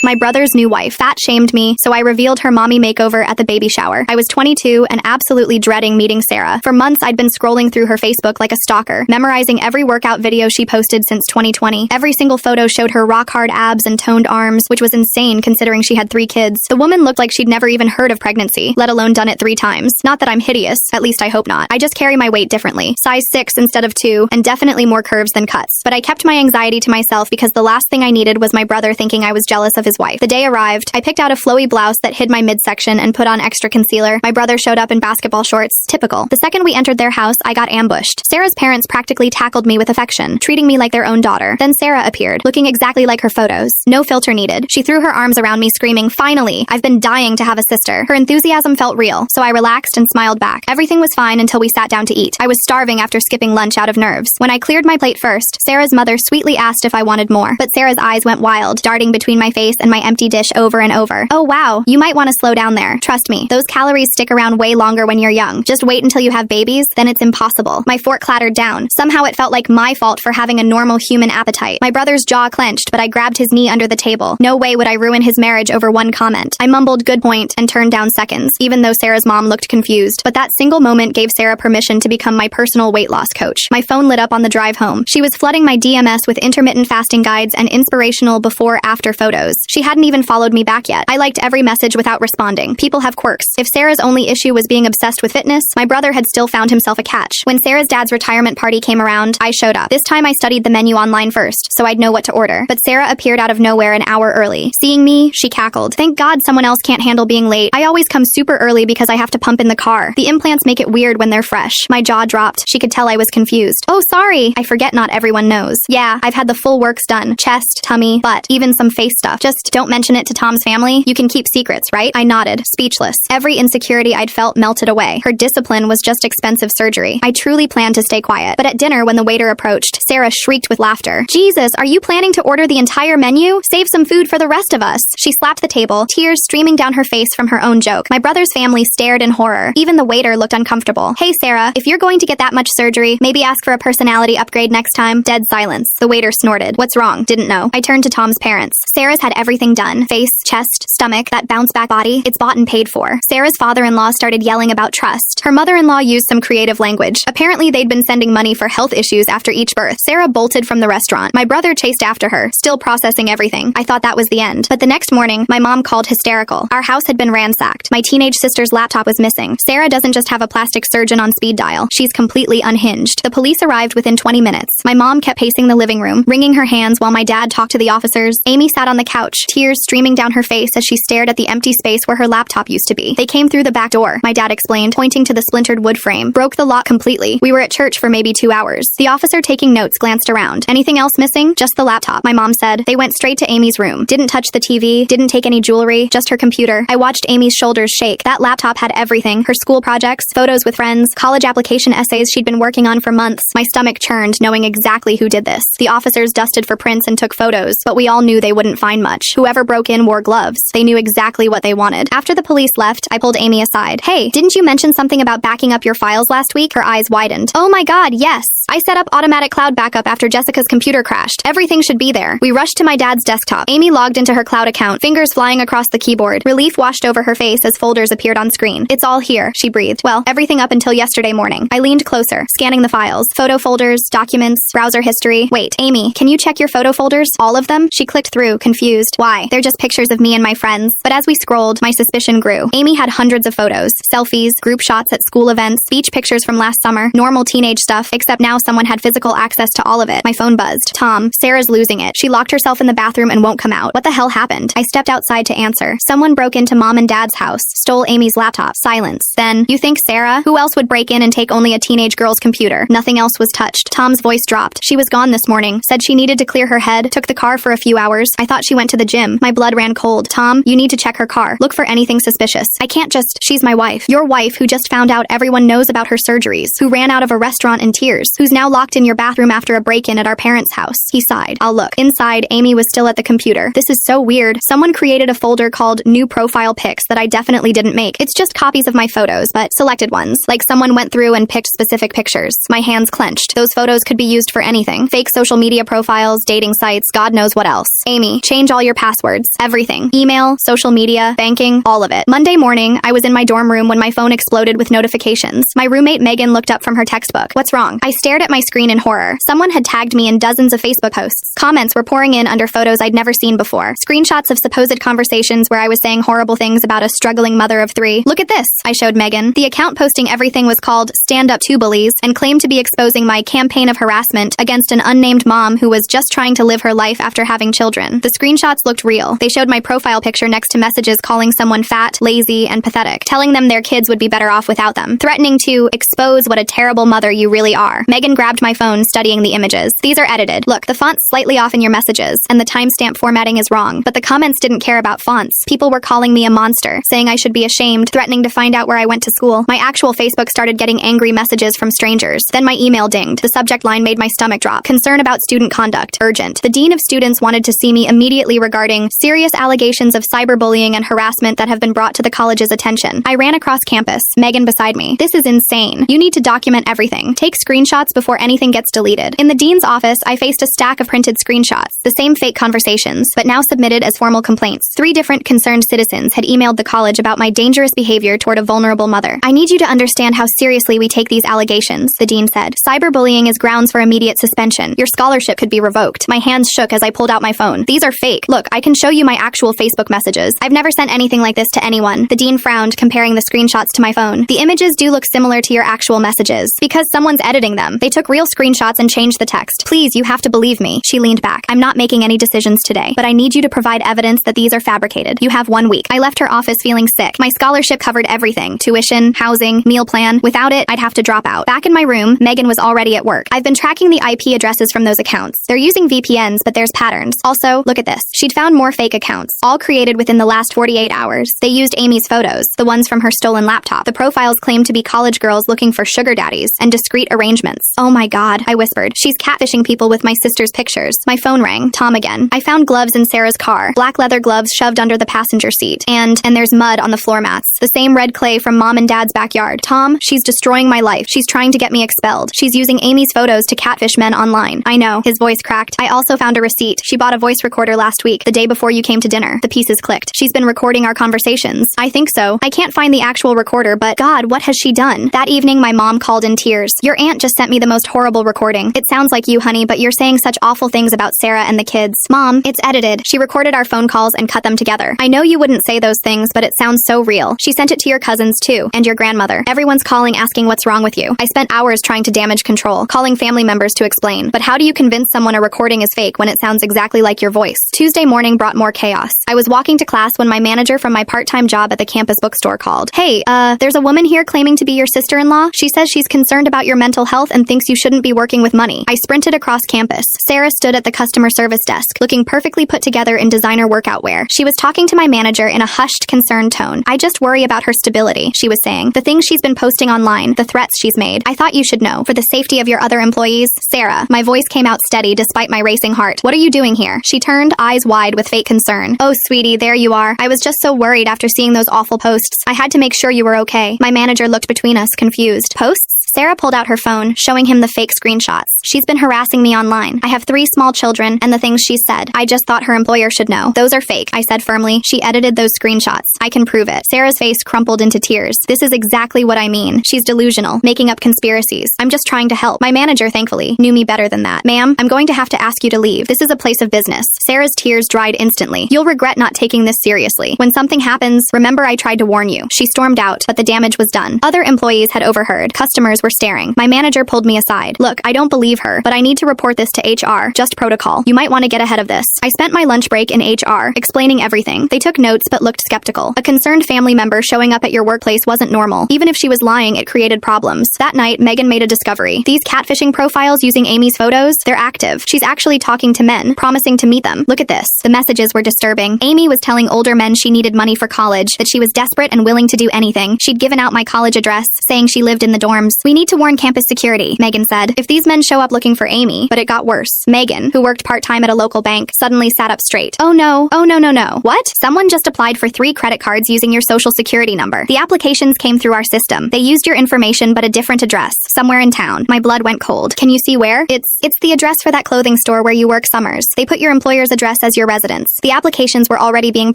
My brother's new wife fat shamed me, so I revealed her mommy makeover at the baby shower. I was 22 and absolutely dreading meeting Sarah. For months, I'd been scrolling through her Facebook like a stalker, memorizing every workout video she posted since 2020. Every single photo showed her rock-hard abs and toned arms, which was insane considering she had 3 kids. The woman looked like she'd never even heard of pregnancy, let alone done it 3 times. Not that I'm hideous, at least I hope not. I just carry my weight differently. Size 6 instead of 2, and definitely more curves than cuts. But I kept my anxiety to myself because the last thing I needed was my brother thinking I was jealous of his wife. The day arrived. I picked out a flowy blouse that hid my midsection and put on extra concealer. My brother showed up in basketball shorts. Typical. The second we entered their house, I got ambushed. Sarah's parents practically tackled me with affection, treating me like their own daughter. Then Sarah appeared, looking exactly like her photos. No filter needed. She threw her arms around me, screaming, "Finally! I've been dying to have a sister." Her enthusiasm felt real, so I relaxed and smiled back. Everything was fine until we sat down to eat. I was starving after skipping lunch out of nerves. When I cleared my plate first, Sarah's mother sweetly asked if I wanted more, but Sarah's eyes went wild, darting between my face and my empty dish over and over. "Oh wow, you might want to slow down there. Trust me, those calories stick around way longer when you're young. Just wait until you have babies, then it's impossible." My fork clattered down. Somehow it felt like my fault for having a normal human appetite. My brother's jaw clenched, but I grabbed his knee under the table. No way would I ruin his marriage over one comment. I mumbled "good point" and turned down seconds, even though Sarah's mom looked confused. But that single moment gave Sarah permission to become my personal weight loss coach. My phone lit up on the drive home. She was flooding my DMs with intermittent fasting guides and inspirational before-after photos. She hadn't even followed me back yet. I liked every message without responding. People have quirks. If Sarah's only issue was being obsessed with fitness, my brother had still found himself a catch. When Sarah's dad's retirement party came around, I showed up. This time I studied the menu online first, so I'd know what to order. But Sarah appeared out of nowhere an hour early. Seeing me, she cackled. "Thank God someone else can't handle being late. I always come super early because I have to pump in the car. The implants make it weird when they're fresh." My jaw dropped. She could tell I was confused. "Oh, sorry. I forget not everyone knows. Yeah, I've had the full works done. Chest, tummy, butt, even some face stuff. Just don't mention it to Tom's family. You can keep secrets, right?" I nodded, speechless. Every insecurity I'd felt melted away. Her discipline was just expensive surgery. I truly planned to stay quiet. But at dinner, when the waiter approached, Sarah shrieked with laughter. "Jesus, are you planning to order the entire menu? Save some food for the rest of us." She slapped the table, tears streaming down her face from her own joke. My brother's family stared in horror. Even the waiter looked uncomfortable. "Hey, Sarah, if you're going to get that much surgery, maybe ask for a personality upgrade next time." Dead silence. The waiter snorted. "What's wrong?" Didn't know. I turned to Tom's parents. Sarah's had everything done. Face, chest, stomach, that bounce-back body. It's bought and paid for. Sarah's father-in-law started yelling about trust. Her mother-in-law used some creative language. Apparently, they'd been sending money for health issues after each birth. Sarah bolted from the restaurant. My brother chased after her, still processing everything. I thought that was the end. But the next morning, my mom called hysterical. Our house had been ransacked. My teenage sister's laptop was missing. Sarah doesn't just have a plastic surgeon on speed dial. She's completely unhinged. The police arrived within 20 minutes. My mom kept pacing the living room, wringing her hands while my dad talked to the officers. Amy sat on the couch, tears streaming down her face as she stared at the empty space where her laptop used to be. "They came through the back door," my dad explained, pointing to the splintered wood frame. "Broke the lock completely. We were at church for maybe 2 hours." The officer taking notes glanced around. "Anything else missing?" "Just the laptop," my mom said. "They went straight to Amy's room. Didn't touch the TV, didn't take any jewelry, just her computer." I watched Amy's shoulders shake. That laptop had everything. Her school projects, photos with friends, college application essays she'd been working on for months. My stomach churned, knowing exactly who did this. The officers dusted for prints and took photos, but we all knew they wouldn't find much. Whoever broke in wore gloves. They knew exactly what they wanted. After the police left, I pulled Amy aside. "Hey, didn't you mention something about backing up your files last week?" Her eyes widened. "Oh my God, yes. I set up automatic cloud backup after Jessica's computer crashed. Everything should be there." We rushed to my dad's desktop. Amy logged into her cloud account, fingers flying across the keyboard. Relief washed over her face as folders appeared on screen. "It's all here," she breathed. "Well, everything up until yesterday morning." I leaned closer, scanning the files. Photo folders, documents, browser history. "Wait, Amy, can you check your photo folders? All of them?" She clicked through, confused. "Why? They're just pictures of me and my friends." But as we scrolled, my suspicion grew. Amy had hundreds of photos. Selfies, group shots at school events, beach pictures from last summer, normal teenage stuff, except now someone had physical access to all of it. My phone buzzed. "Tom, Sarah's losing it. She locked herself in the bathroom and won't come out." "What the hell happened?" I stepped outside to answer. "Someone broke into Mom and Dad's house, stole Amy's laptop." Silence. Then, "You think Sarah? Who else would break in and take only a teenage girl's computer?" Nothing else was touched. Tom's voice dropped. "She was gone this morning. Said she needed to clear her head. Took the car for a few hours. I thought she went to the gym." My blood ran cold. "Tom, you need to check her car. Look for anything suspicious. I can't just... She's my wife. Your wife who just found out everyone knows about her surgeries. Who ran out of a restaurant in tears. Who's now locked in your bathroom after a break-in at our parents' house." He sighed. "I'll look." Inside, Amy was still at the computer. "This is so weird. Someone created a folder called New Profile Pics that I definitely didn't make. It's just copies of my photos, but selected ones. Like someone went through and picked specific pictures." My hands clenched. Those photos could be used for anything. Fake social media profiles, dating sites, God knows what else. "Amy, change all your your passwords. Everything. Email, social media, banking, all of it. Monday morning, I was in my dorm room when my phone exploded with notifications. My roommate Megan looked up from her textbook. What's wrong? I stared at my screen in horror. Someone had tagged me in dozens of Facebook posts. Comments were pouring in under photos I'd never seen before. Screenshots of supposed conversations where I was saying horrible things about a struggling mother of 3. Look at this, I showed Megan. The account posting everything was called Stand Up to Bullies and claimed to be exposing my campaign of harassment against an unnamed mom who was just trying to live her life after having children. The screenshots looked real. They showed my profile picture next to messages calling someone fat, lazy, and pathetic, telling them their kids would be better off without them, threatening to expose what a terrible mother you really are. Megan grabbed my phone, studying the images. These are edited. Look, the font's slightly off in your messages, and the timestamp formatting is wrong, but the comments didn't care about fonts. People were calling me a monster, saying I should be ashamed, threatening to find out where I went to school. My actual Facebook started getting angry messages from strangers. Then my email dinged. The subject line made my stomach drop. Concern about student conduct. Urgent. The dean of students wanted to see me immediately regarding serious allegations of cyberbullying and harassment that have been brought to the college's attention. I ran across campus, Megan beside me. This is insane. You need to document everything. Take screenshots before anything gets deleted. In the dean's office, I faced a stack of printed screenshots, the same fake conversations, but now submitted as formal complaints. 3 different concerned citizens had emailed the college about my dangerous behavior toward a vulnerable mother. I need you to understand how seriously we take these allegations, the dean said. Cyberbullying is grounds for immediate suspension. Your scholarship could be revoked. My hands shook as I pulled out my phone. These are fake. Look, I can show you my actual Facebook messages. I've never sent anything like this to anyone. The dean frowned, comparing the screenshots to my phone. The images do look similar to your actual messages. Because someone's editing them. They took real screenshots and changed the text. Please, you have to believe me. She leaned back. I'm not making any decisions today, but I need you to provide evidence that these are fabricated. You have 1 week. I left her office feeling sick. My scholarship covered everything. Tuition, housing, meal plan. Without it, I'd have to drop out. Back in my room, Megan was already at work. I've been tracking the IP addresses from those accounts. They're using VPNs, but there's patterns. Also, look at this. She'd found more fake accounts, all created within the last 48 hours. They used Amy's photos, the ones from her stolen laptop. The profiles claimed to be college girls looking for sugar daddies and discreet arrangements. Oh my god, I whispered. She's catfishing people with my sister's pictures. My phone rang. Tom again. I found gloves in Sarah's car. Black leather gloves shoved under the passenger seat. And there's mud on the floor mats. The same red clay from mom and dad's backyard. Tom, she's destroying my life. She's trying to get me expelled. She's using Amy's photos to catfish men online. I know. His voice cracked. I also found a receipt. She bought a voice recorder last week, the day before you came to dinner. The pieces clicked. She's been recording our conversations. I think so. I can't find the actual recorder, but God, what has she done? That evening, my mom called in tears. Your aunt just sent me the most horrible recording. It sounds like you, honey, but you're saying such awful things about Sarah and the kids. Mom, it's edited. She recorded our phone calls and cut them together. I know you wouldn't say those things, but it sounds so real. She sent it to your cousins too, and your grandmother. Everyone's calling asking what's wrong with you. I spent hours trying to damage control, calling family members to explain. But how do you convince someone a recording is fake when it sounds exactly like your voice? Tuesday morning brought more chaos. I was walking to class when my manager from my part-time job at the campus bookstore called. Hey, there's a woman here claiming to be your sister-in-law. She says she's concerned about your mental health and thinks you shouldn't be working with money. I sprinted across campus. Sarah stood at the customer service desk, looking perfectly put together in designer workout wear. She was talking to my manager in a hushed, concerned tone. I just worry about her stability, she was saying. The things she's been posting online, the threats she's made. I thought you should know. For the safety of your other employees. Sarah, my voice came out steady despite my racing heart. What are you doing here? She turned, eyes wide with fake concern. Oh, sweetie, there you are. I was just so worried after seeing those awful posts. I had to make sure you were okay. My manager looked between us, confused. Posts? Sarah pulled out her phone, showing him the fake screenshots. She's been harassing me online. I have 3 small children, and the things she said. I just thought her employer should know. Those are fake, I said firmly. She edited those screenshots. I can prove it. Sarah's face crumpled into tears. This is exactly what I mean. She's delusional, making up conspiracies. I'm just trying to help. My manager, thankfully, knew me better than that. Ma'am, I'm going to have to ask you to leave. This is a place of business. Sarah's tears dried instantly. You'll regret not taking this seriously. When something happens, remember I tried to warn you. She stormed out, but the damage was done. Other employees had overheard. Customers were staring. My manager pulled me aside. Look, I don't believe her, but I need to report this to HR. Just protocol. You might want to get ahead of this. I spent my lunch break in HR, explaining everything. They took notes but looked skeptical. A concerned family member showing up at your workplace wasn't normal. Even if she was lying, it created problems. That night, Megan made a discovery. These catfishing profiles using Amy's photos, they're active. She's actually talking to men, promising to meet them. Look at this. The messages were disturbing. Amy was telling older men she needed money for college, that she was desperate and willing to do anything. She'd given out my college address, saying she lived in the dorms. We need to warn campus security, Megan said, if these men show up looking for Amy. But it got worse. Megan, who worked part-time at a local bank, suddenly sat up straight. Oh no. Oh no. What? Someone just applied for 3 credit cards using your social security number. The applications came through our system. They used your information but a different address, somewhere in town. My blood went cold. Can you see where? It's the address for that clothing store where you work summers. They put your employer's address as your residence. The applications were already being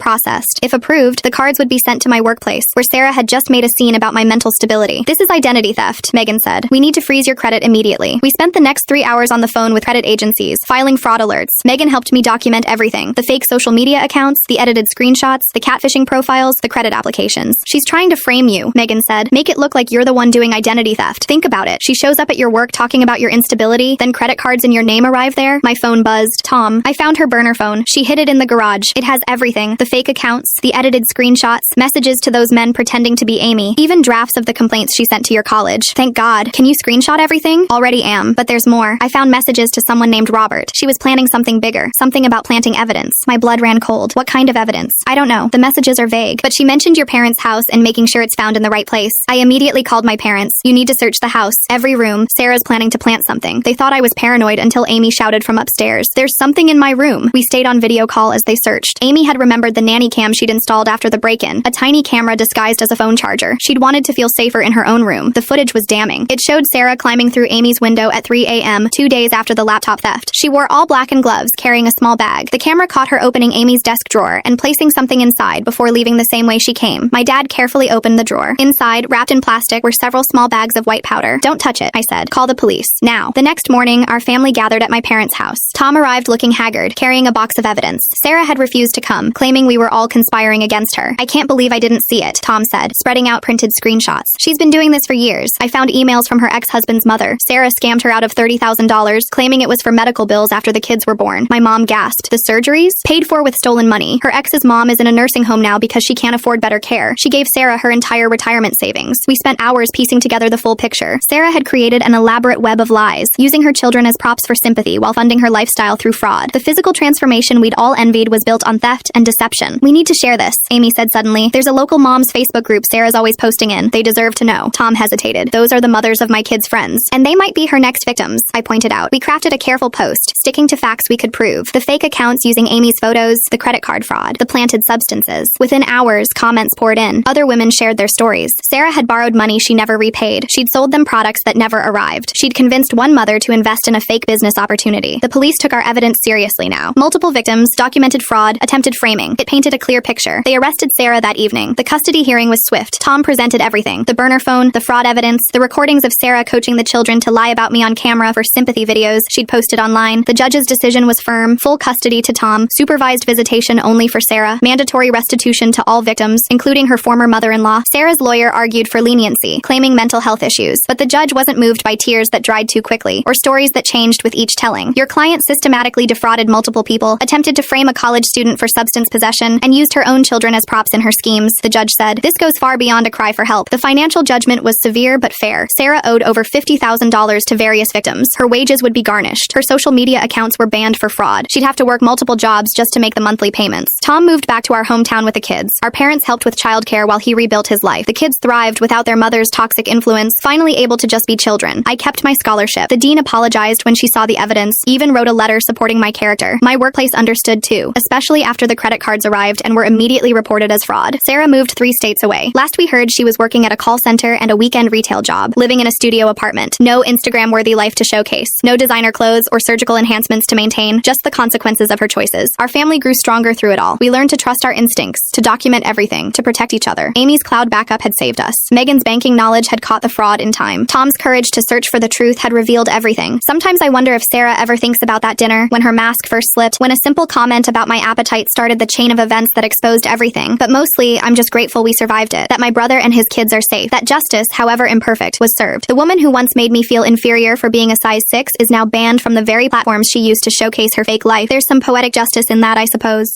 processed. If approved, the cards would be sent to my workplace, where Sarah had just made a scene about my mental stability. This is identity theft, Megan said. We need to freeze your credit immediately. We spent the next 3 hours on the phone with credit agencies, filing fraud alerts. Megan helped me document everything. The fake social media accounts, the edited screenshots, the catfishing profiles, the credit applications. She's trying to frame you, Megan said. Make it look like you're the one doing identity theft. Think about it. She shows up at your work talking about your instability, then credit cards in your name arrive there. My phone buzzed. Tom. I found her burner phone. She hid it in the garage. It has everything. The fake accounts, the edited screenshots, messages to those men pretending to be Amy, even drafts of the complaints she sent to your college. Thank God. Can you screenshot everything? Already am, but there's more. I found messages to someone named Robert. She was planning something bigger, something about planting evidence. My blood ran cold. What kind of evidence? I don't know. The messages are vague, but she mentioned your parents' house and making sure it's found in the right place. I immediately called my parents. You need to search the house. Every room. Sarah's planning to plant something. They thought I was paranoid until Amy shouted from upstairs. There's something in my room. We stayed on video call as they searched. Amy had remembered the nanny cam she'd installed after the break-in, a tiny camera disguised as a phone charger. She'd wanted to feel safer in her own room. The footage was damning. It showed Sarah climbing through Amy's window at 3 a.m., 2 days after the laptop theft. She wore all black and gloves, carrying a small bag. The camera caught her opening Amy's desk drawer and placing something inside before leaving the same way she came. My dad carefully opened the drawer. Inside, wrapped in plastic, were several small bags of white powder. Don't touch it, I said. Call the police. Now. The next morning, our family gathered at my parents' house. Tom arrived looking haggard, carrying a box of evidence. Sarah had refused to come, claiming we were all conspiring against her. I can't believe I didn't see it, Tom said, spreading out printed screenshots. She's been doing this for years. I found emails from her ex-husband's mother. Sarah scammed her out of $30,000, claiming it was for medical bills after the kids were born. My mom gasped. The surgeries? Paid for with stolen money. Her ex's mom is in a nursing home now because she can't afford better care. She gave Sarah her entire retirement savings. We spent hours piecing together the full picture. Sarah had created an elaborate web of lies, using her children as props for sympathy while funding her lifestyle through fraud. The physical transformation we'd all envied was built on theft and deception. We need to share this, Amy said suddenly. There's a local mom's Facebook group Sarah's always posting in. They deserve to know. Tom hesitated. Those are the mothers of my kids' friends, and they might be her next victims, I pointed out. We crafted a careful post, sticking to facts we could prove. The fake accounts using Amy's photos, the credit card fraud, the planted substances. Within hours, comments poured in. Other women shared their stories. Sarah had borrowed money she never repaid. She'd sold them products that never arrived. She'd convinced one mother to invest in a fake business opportunity. The police took our evidence seriously now. Multiple victims, documented fraud, attempted framing. It painted a clear picture. They arrested Sarah that evening. The custody hearing was swift. Tom presented everything. The burner phone, the fraud evidence, the recordings of Sarah coaching the children to lie about me on camera for sympathy videos she'd posted online. The judge's decision was firm. Full custody to Tom. Supervised visitation only for Sarah. Mandatory restitution to all victims, including her former mother-in-law. Sarah's lawyer argued for leniency, claiming mental health issues. But the judge wasn't moved by tears that dried too quickly, or stories that changed with each telling. Your client systematically defrauded multiple people, attempted to frame a college student for substance possession, and used her own children as props in her schemes, the judge said. This goes far beyond a cry for help. The financial judgment was severe but fair. Sarah owed over $50,000 to various victims. Her wages would be garnished. Her social media accounts were banned for fraud. She'd have to work multiple jobs just to make the monthly payments. Tom moved back to our hometown with the kids. Our parents helped with childcare while he rebuilt his life. The kids thrived without their mother's toxic influence, finally able to just be children. I kept my scholarship. The dean apologized when she saw the evidence, even wrote a letter supporting my character. My workplace understood too, especially after the credit cards arrived and were immediately reported as fraud. Sarah moved 3 states away. Last we heard, she was working at a call center and a weekend retail job, living in a studio apartment. No Instagram-worthy life to showcase. No designer clothes or surgical enhancements to maintain, just the consequences of her choices. Our family grew stronger through it all. We learned to trust our instincts, to document everything, to protect each other. Amy's cloud backup had saved us. Megan's banking knowledge had caught the fraud in time. Tom's courage to search for the truth had revealed everything. Sometimes I wonder if Sarah ever thinks about that dinner, when her mask first slipped, when a simple comment about my appetite started the chain of events that exposed everything. But mostly, I'm just grateful we survived it, that my brother and his kids are safe, that justice, however imperfect, was served. The woman who once made me feel inferior for being a size 6 is now banned from the very platforms she used to showcase her fake life. There's some poetic justice in that, I suppose.